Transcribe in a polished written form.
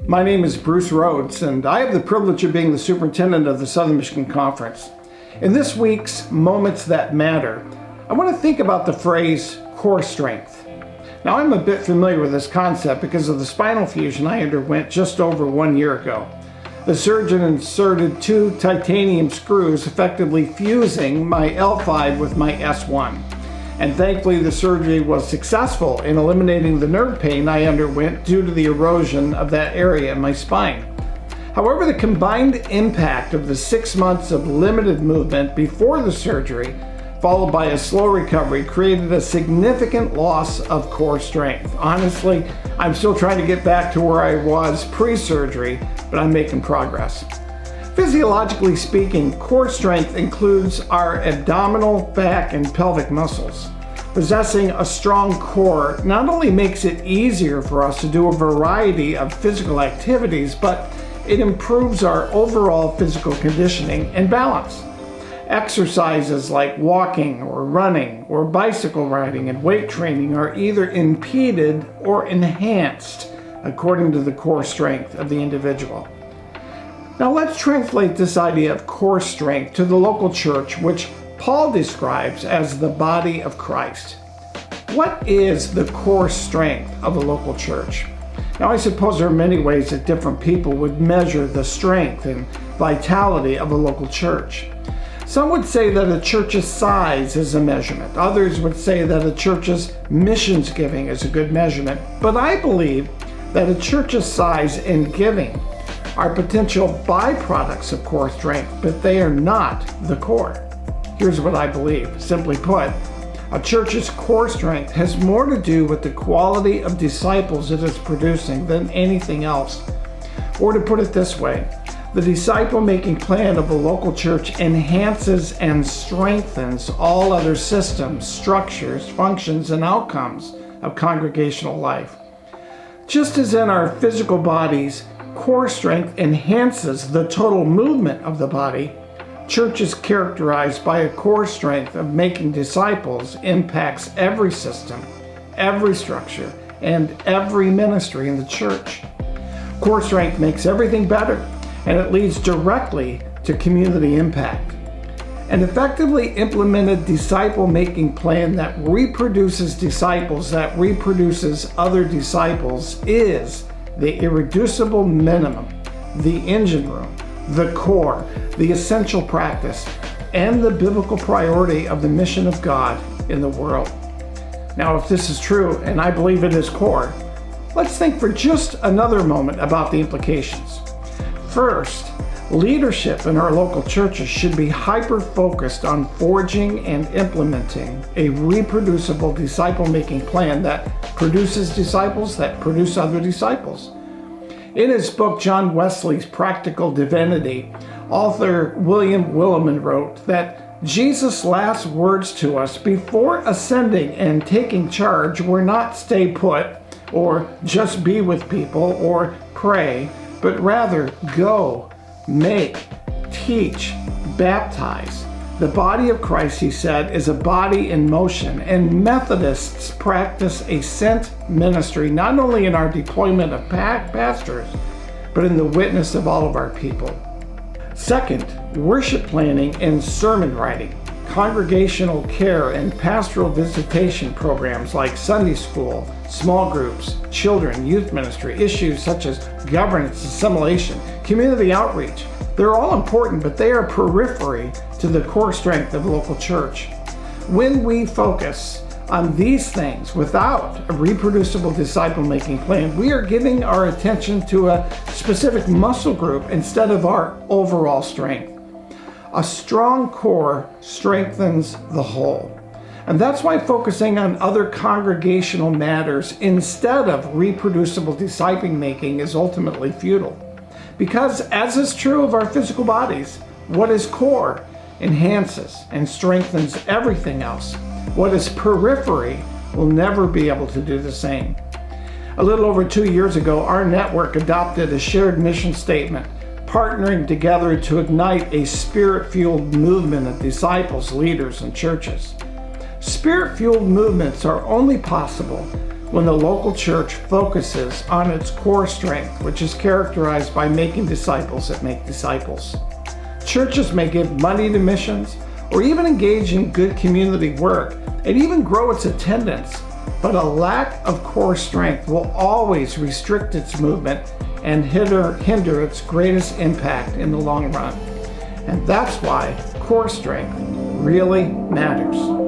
My name is Bruce Rhodes, and I have the privilege of being the superintendent of the Southern Michigan Conference. In this week's Moments That Matter, I want to think about the phrase core strength. Now, I'm a bit familiar with this concept because of the spinal fusion I underwent just over 1 year ago. The surgeon inserted 2 titanium screws, effectively fusing my L5 with my S1. And thankfully, the surgery was successful in eliminating the nerve pain I underwent due to the erosion of that area in my spine. However, the combined impact of the 6 months of limited movement before the surgery, followed by a slow recovery, created a significant loss of core strength. Honestly, I'm still trying to get back to where I was pre-surgery, but I'm making progress. Physiologically speaking, core strength includes our abdominal, back, and pelvic muscles. Possessing a strong core not only makes it easier for us to do a variety of physical activities, but it improves our overall physical conditioning and balance. Exercises like walking or running or bicycle riding and weight training are either impeded or enhanced according to the core strength of the individual. Now let's translate this idea of core strength to the local church, which Paul describes as the body of Christ. What is the core strength of a local church? Now, I suppose there are many ways that different people would measure the strength and vitality of a local church. Some would say that a church's size is a measurement. Others would say that a church's missions giving is a good measurement. But I believe that a church's size and giving are potential byproducts of core strength, but they are not the core. Here's what I believe. Simply put, a church's core strength has more to do with the quality of disciples it is producing than anything else. Or to put it this way, the disciple-making plan of a local church enhances and strengthens all other systems, structures, functions, and outcomes of congregational life. Just as in our physical bodies, core strength enhances the total movement of the body, church is characterized by a core strength of making disciples impacts every system, every structure, and every ministry in the church. Core strength makes everything better, and it leads directly to community impact. An effectively implemented disciple-making plan that reproduces disciples, that reproduces other disciples, is the irreducible minimum, the engine room, the core, the essential practice, and the biblical priority of the mission of God in the world. Now, if this is true, and I believe it is core, let's think for just another moment about the implications. First, leadership in our local churches should be hyper-focused on forging and implementing a reproducible disciple-making plan that produces disciples that produce other disciples. In his book, John Wesley's Practical Divinity, author William Willimon wrote that Jesus' last words to us before ascending and taking charge were not stay put or just be with people or pray, but rather go, make, teach, baptize. The body of Christ, he said, is a body in motion, and Methodists practice a sent ministry not only in our deployment of pastors, but in the witness of all of our people. Second, worship planning and sermon writing, congregational care and pastoral visitation programs like Sunday school, small groups, children, youth ministry, issues such as governance, assimilation, community outreach. They're all important, but they are periphery to the core strength of local church. When we focus on these things without a reproducible disciple-making plan, we are giving our attention to a specific muscle group instead of our overall strength. A strong core strengthens the whole. And that's why focusing on other congregational matters instead of reproducible disciple-making is ultimately futile. Because, as is true of our physical bodies, what is core enhances and strengthens everything else. What is periphery will never be able to do the same. A little over 2 years ago, our network adopted a shared mission statement, partnering together to ignite a spirit-fueled movement of disciples, leaders, and churches. Spirit-fueled movements are only possible when the local church focuses on its core strength, which is characterized by making disciples that make disciples. Churches may give money to missions or even engage in good community work and even grow its attendance, but a lack of core strength will always restrict its movement and hinder its greatest impact in the long run. And that's why core strength really matters.